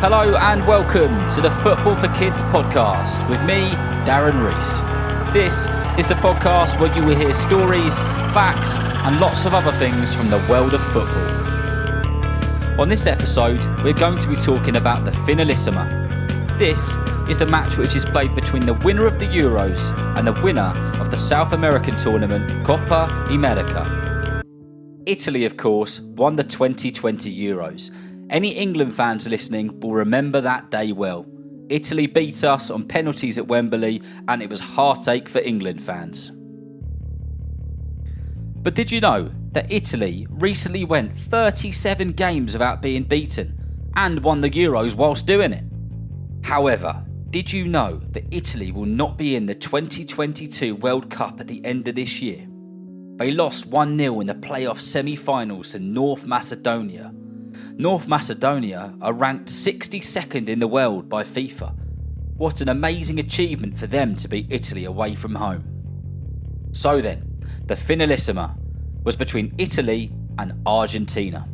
Hello and welcome to the Football for Kids podcast with me, Darren Rees. This is the podcast where you will hear stories, facts and lots of other things from the world of football. On this episode, we're going to be talking about the Finalissima. This is the match which is played between the winner of the Euros and the winner of the South American tournament, Copa America. Italy, of course, won the 2020 Euros. Any England fans listening will remember that day well. Italy beat us on penalties at Wembley and it was heartache for England fans. But did you know that Italy recently went 37 games without being beaten and won the Euros whilst doing it? However, did you know that Italy will not be in the 2022 World Cup at the end of this year? They lost 1-0 in the playoff semi-finals to North Macedonia. North Macedonia are ranked 62nd in the world by FIFA. What an amazing achievement for them to beat Italy away from home. So then, the Finalissima was between Italy and Argentina.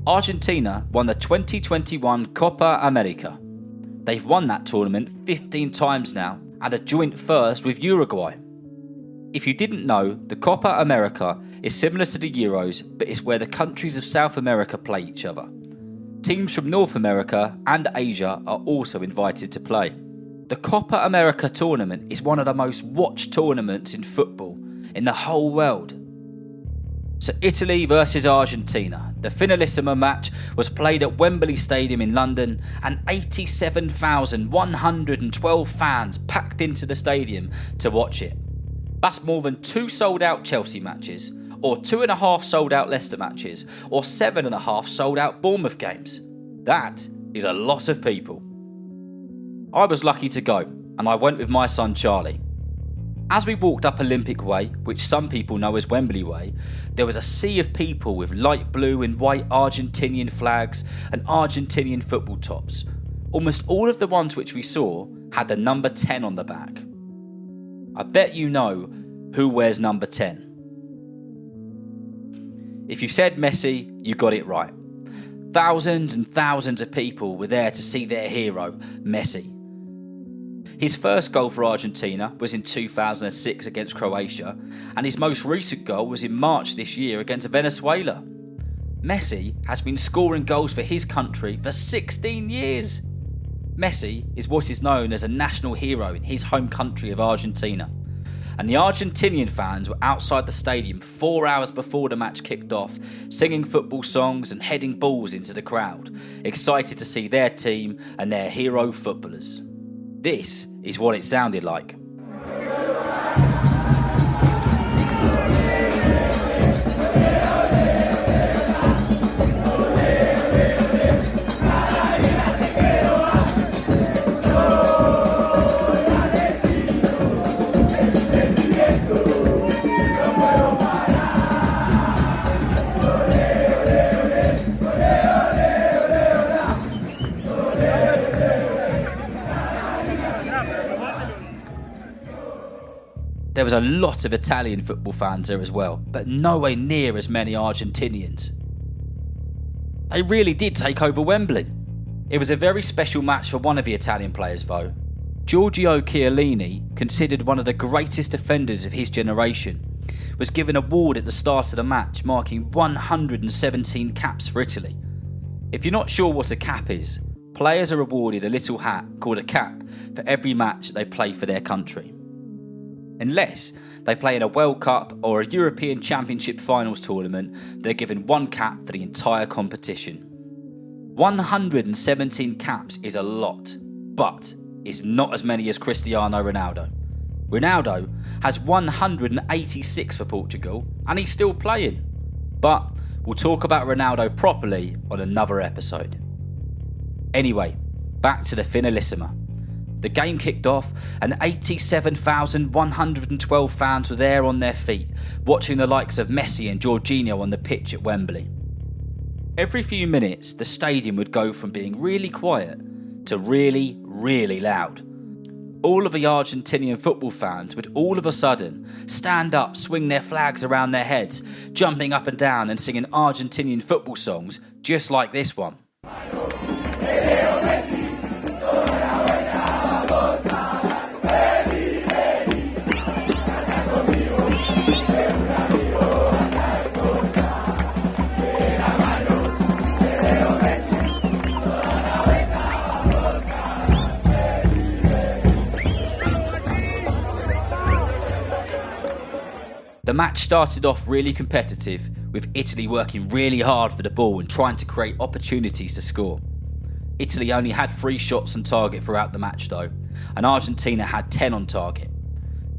Argentina won the 2021 Copa America. They've won that tournament 15 times now and a joint first with Uruguay. If you didn't know, the Copa America is similar to the Euros, but it's where the countries of South America play each other. Teams from North America and Asia are also invited to play. The Copa America tournament is one of the most watched tournaments in football in the whole world. So Italy versus Argentina. The Finalissima match was played at Wembley Stadium in London and 87,112 fans packed into the stadium to watch it. That's more than 2 sold-out Chelsea matches, or 2.5 sold-out Leicester matches, or 7.5 sold-out Bournemouth games. That is a lot of people. I was lucky to go, and I went with my son Charlie. As we walked up Olympic Way, which some people know as Wembley Way, there was a sea of people with light blue and white Argentinian flags and Argentinian football tops. Almost all of the ones which we saw had the number 10 on the back. I bet you know who wears number 10. If you said Messi, you got it right. Thousands and thousands of people were there to see their hero, Messi. His first goal for Argentina was in 2006 against Croatia, and his most recent goal was in March this year against Venezuela. Messi has been scoring goals for his country for 16 years. Messi is what is known as a national hero in his home country of Argentina. And the Argentinian fans were outside the stadium 4 hours before the match kicked off, singing football songs and heading balls into the crowd, excited to see their team and their hero footballers. This is what it sounded like. There was a lot of Italian football fans there as well, but nowhere near as many Argentinians. They really did take over Wembley. It was a very special match for one of the Italian players though. Giorgio Chiellini, considered one of the greatest defenders of his generation, was given an award at the start of the match, marking 117 caps for Italy. If you're not sure what a cap is, players are awarded a little hat called a cap for every match they play for their country. Unless they play in a World Cup or a European Championship finals tournament, they're given 1 cap for the entire competition. 117 caps is a lot, but it's not as many as Cristiano Ronaldo. Ronaldo has 186 for Portugal and he's still playing. But we'll talk about Ronaldo properly on another episode. Anyway, back to the Finalissima. The game kicked off and 87,112 fans were there on their feet, watching the likes of Messi and Jorginho on the pitch at Wembley. Every few minutes, the stadium would go from being really quiet to really, really loud. All of the Argentinian football fans would all of a sudden stand up, swing their flags around their heads, jumping up and down and singing Argentinian football songs just like this one. The match started off really competitive, with Italy working really hard for the ball and trying to create opportunities to score. Italy only had 3 shots on target throughout the match though, and Argentina had 10 on target.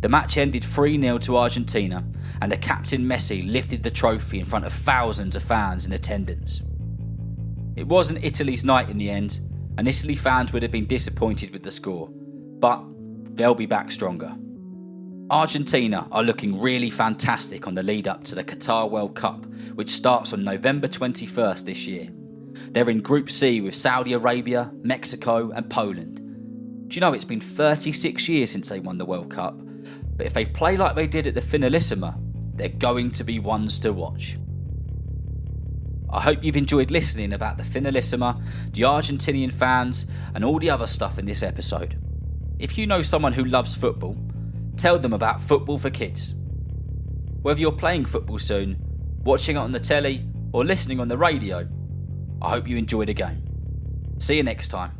The match ended 3-0 to Argentina, and the captain Messi lifted the trophy in front of thousands of fans in attendance. It wasn't Italy's night in the end, and Italy fans would have been disappointed with the score, but they'll be back stronger. Argentina are looking really fantastic on the lead up to the Qatar World Cup, which starts on November 21st this year. They're in Group C with Saudi Arabia, Mexico and Poland. Do you know it's been 36 years since they won the World Cup? But if they play like they did at the Finalissima, they're going to be ones to watch. I hope you've enjoyed listening about the Finalissima, the Argentinian fans and all the other stuff in this episode. If you know someone who loves football, tell them about football for kids. Whether you're playing football soon, watching it on the telly or listening on the radio, I hope you enjoy the game. See you next time.